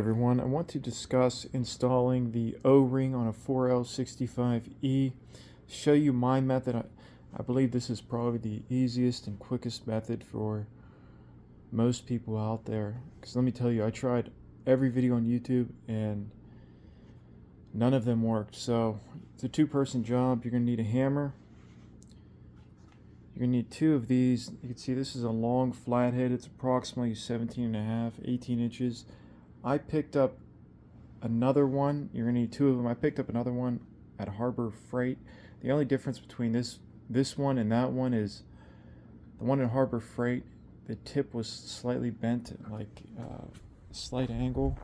Everyone, I want to discuss installing the O-ring on a 4L65E. Show you my method. I believe this is probably the easiest and quickest method for most people out there. Because let me tell you, I tried every video on YouTube and none of them worked. So it's a two-person job. You're going to need a hammer. You're going to need two of these. You can see this is a long flathead. It's approximately 18 inches. I picked up another one. You're going to need two of them. I picked up another one at Harbor Freight. The only difference between this one and that one is the one at Harbor Freight, the tip was slightly bent, like a slight angle.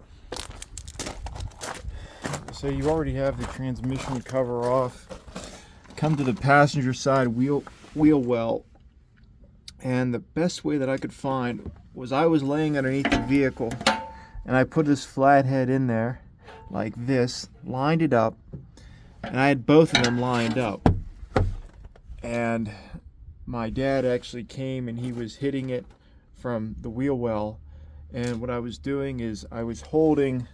So you already have the transmission cover off. Come to the passenger side wheel well. And the best way that I could find was I was laying underneath the vehicle. And I put this flathead in there like this, lined it up, and I had both of them lined up. And my dad actually came and he was hitting it from the wheel well. And what I was doing is I was holding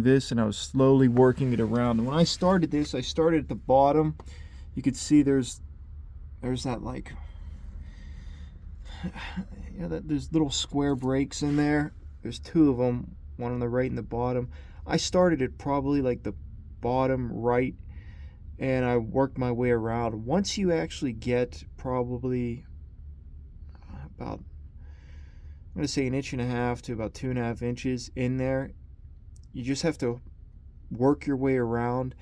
this and I was slowly working it around. And when I started this, I started at the bottom. You could see there's that, like, there's little square breaks in there. There's two of them, one on the right and the bottom. I started at probably like the bottom right, and I worked my way around. Once you actually get probably about, I'm going to say 1.5 inches to about 2.5 inches in there, you just have to work your way around.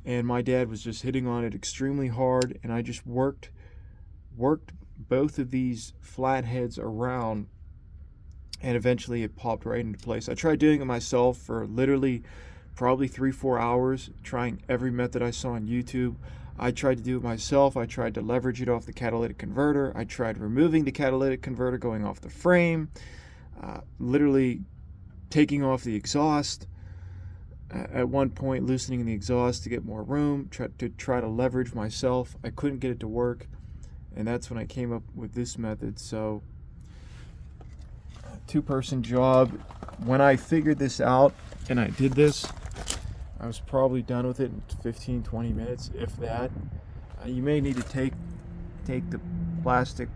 And my dad was just hitting on it extremely hard, and I just worked both of these flatheads around. And eventually it popped right into place. I tried doing it myself for literally probably 3-4 hours, trying every method I saw on YouTube. I tried to do it myself. I tried to leverage it off the catalytic converter. I tried removing the catalytic converter, going off the frame, literally taking off the exhaust. At one point, loosening the exhaust to get more room, try to leverage myself. I couldn't get it to work, and that's when I came up with this method. So, two-person job. When I figured this out and I did this, I was probably done with it in 15-20 minutes, if that. You may need to take the plastic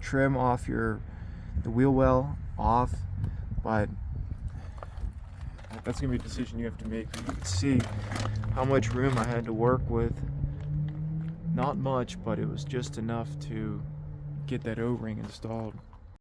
trim off the wheel well off, but that's gonna be a decision you have to make. You can see how much room I had to work with. Not much, but it was just enough to get that O-ring installed.